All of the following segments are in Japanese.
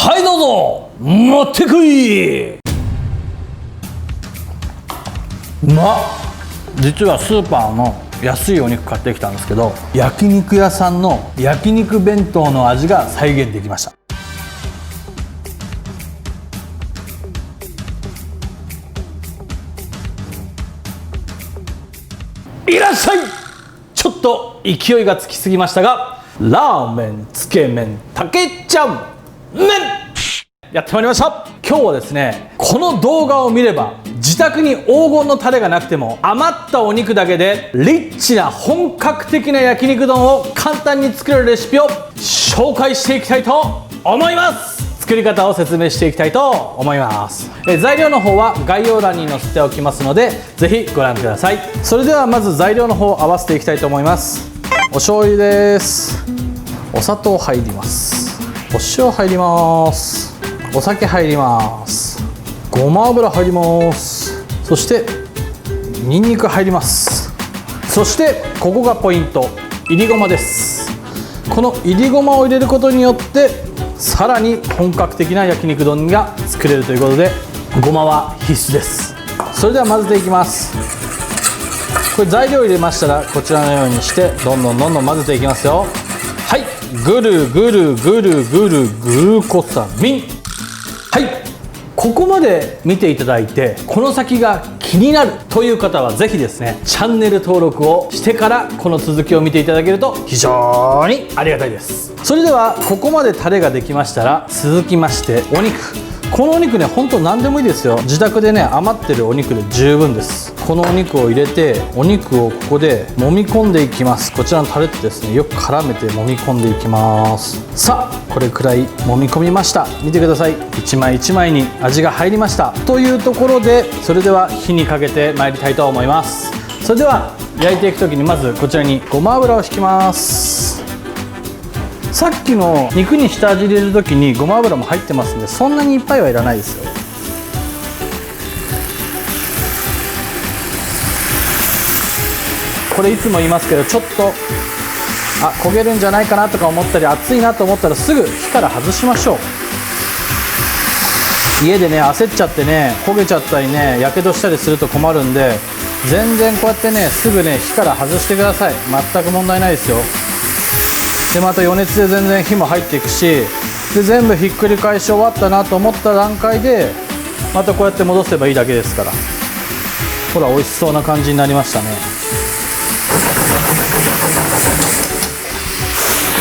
はいどうぞ持ってこい。実はスーパーの安いお肉買ってきたんですけど、焼肉屋さんの焼肉弁当の味が再現できました。いらっしゃい。ちょっと勢いがつきすぎましたが、ラーメン、つけ麺、たけちゃん麺やってまいりました。今日はですね、この動画を見れば自宅に黄金のタレがなくても余ったお肉だけでリッチな本格的な焼肉丼を簡単に作れるレシピを紹介していきたいと思います。作り方を説明していきたいと思います。材料の方は概要欄に載せておきますのでぜひご覧ください。それではまず材料の方を合わせていきたいと思います。お醤油です。お砂糖入ります。お塩入ります。お酒入ります。ごま油入ります。そしてにんにく入ります。そしてここがポイント、いりごまです。このいりごまを入れることによってさらに本格的な焼肉丼が作れるということで、ごまは必須です。それでは混ぜていきます。これ材料入れましたらこちらのようにしてどんどん混ぜていきますよ。はい、ぐるぐるぐるぐるグルコサミン。はい、ここまで見ていただいてこの先が気になるという方はぜひですねチャンネル登録をしてからこの続きを見ていただけると非常にありがたいです。それではここまでタレができましたら続きましてお肉。このお肉ね、ほんと何でもいいですよ。自宅でね余ってるお肉で十分です。このお肉を入れてお肉をここで揉み込んでいきます。こちらのタレとですねよく絡めて揉み込んでいきます。さあこれくらい揉み込みました。見てください、一枚一枚に味が入りましたというところで、それでは火にかけてまいりたいと思います。それでは焼いていく時にまずこちらにごま油を引きます。さっきの肉に下味入れる時にごま油も入ってますんでそんなにいっぱいはいらないですよ。これいつも言いますけど、ちょっと焦げるんじゃないかなとか思ったり熱いなと思ったらすぐ火から外しましょう。家でね焦っちゃってね焦げちゃったりねやけどしたりすると困るんで、全然こうやってねすぐね火から外してください。全く問題ないですよ。でまた余熱で全然火も入っていくし、で全部ひっくり返し終わったなと思った段階でまたこうやって戻せばいいだけですから。ほら美味しそうな感じになりましたね。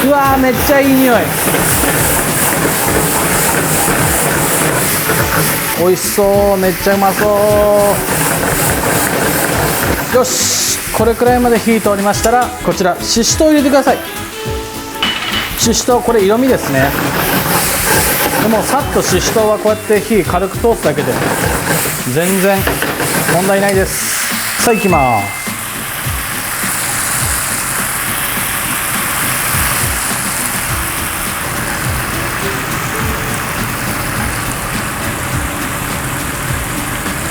うわーめっちゃいい匂い。美味しそう、めっちゃうまそう。よし、これくらいまで火通りましたらこちらししとう入れてください。ししとうこれ色味ですね。でもさっとししとうはこうやって火軽く通すだけで全然問題ないです。さあいきます。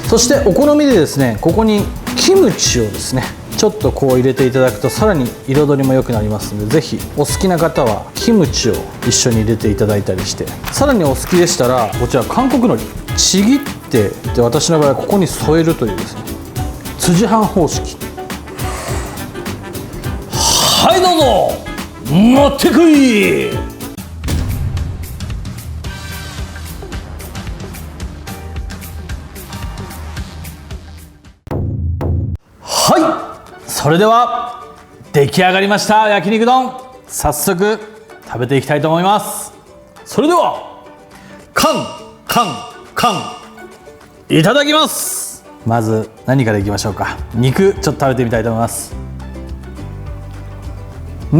そしてお好みでですねここにキムチをですねちょっとこう入れていただくとさらに彩りも良くなりますので、ぜひお好きな方はキムチを一緒に入れていただいたりして、さらにお好きでしたらこちら韓国海苔ちぎってで私の場合はここに添えるというですね辻飯方式。はいどうぞ持ってこい。それでは出来上がりました焼肉丼、早速食べていきたいと思います。それではカンカンカンいただきます。まず何からいきましょうか。肉ちょっと食べてみたいと思います。う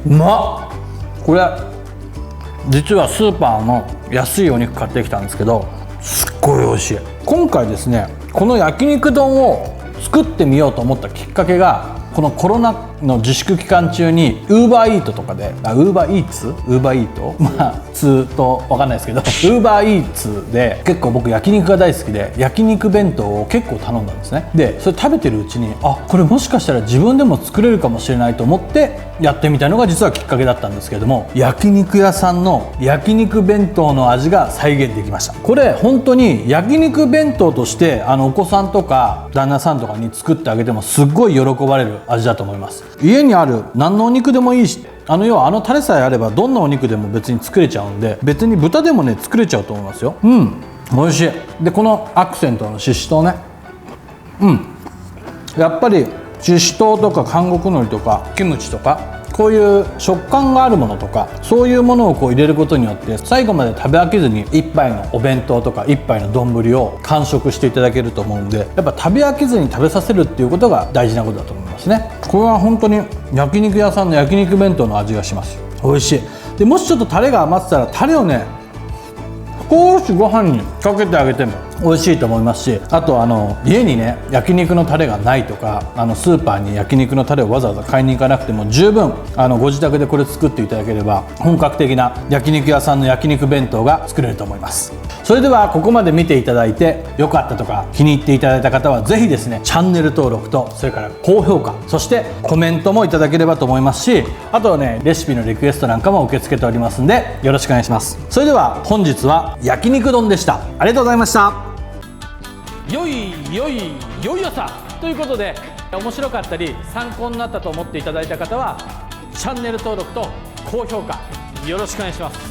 まっ。これ実はスーパーの安いお肉買ってきたんですけどすっごい美味しい。今回ですねこの焼肉丼を作ってみようと思ったきっかけがこのコロナの自粛期間中に UberEat とかでUberEats まあ通と分かんないですけどUberEats で結構僕焼肉が大好きで焼肉弁当を結構頼んだんですね。でそれ食べてるうちにこれもしかしたら自分でも作れるかもしれないと思ってやってみたのが実はきっかけだったんですけれども、焼肉屋さんの焼肉弁当の味が再現できました。これ本当に焼肉弁当としてお子さんとか旦那さんとかに作ってあげてもすっごい喜ばれる味だと思います。家にある何のお肉でもいいし、要はタレさえあればどんなお肉でも別に作れちゃうんで、別に豚でもね作れちゃうと思いますよ。美味しい。でこのアクセントのししとうね、やっぱりししとうとか韓国海苔とかキムチとかこういう食感があるものとかそういうものを入れることによって最後まで食べ飽きずに一杯のお弁当とか一杯の丼を完食していただけると思うんで、やっぱ食べ飽きずに食べさせるっていうことが大事なことだと思いますね。これは本当に焼肉屋さんの焼肉弁当の味がします。美味しい。でもしちょっとタレが余ってたらタレをね少しご飯にかけてあげても美味しいと思いますし、あと家にね焼肉のタレがないとかスーパーに焼肉のタレをわざわざ買いに行かなくても十分ご自宅でこれ作っていただければ本格的な焼肉屋さんの焼肉弁当が作れると思います。それではここまで見ていただいて良かったとか気に入っていただいた方はぜひですねチャンネル登録とそれから高評価、そしてコメントもいただければと思いますし、あとはねレシピのリクエストなんかも受け付けておりますんでよろしくお願いします。それでは本日は焼肉丼でした。ありがとうございました。良い朝ということで、面白かったり参考になったと思っていただいた方はチャンネル登録と高評価よろしくお願いします。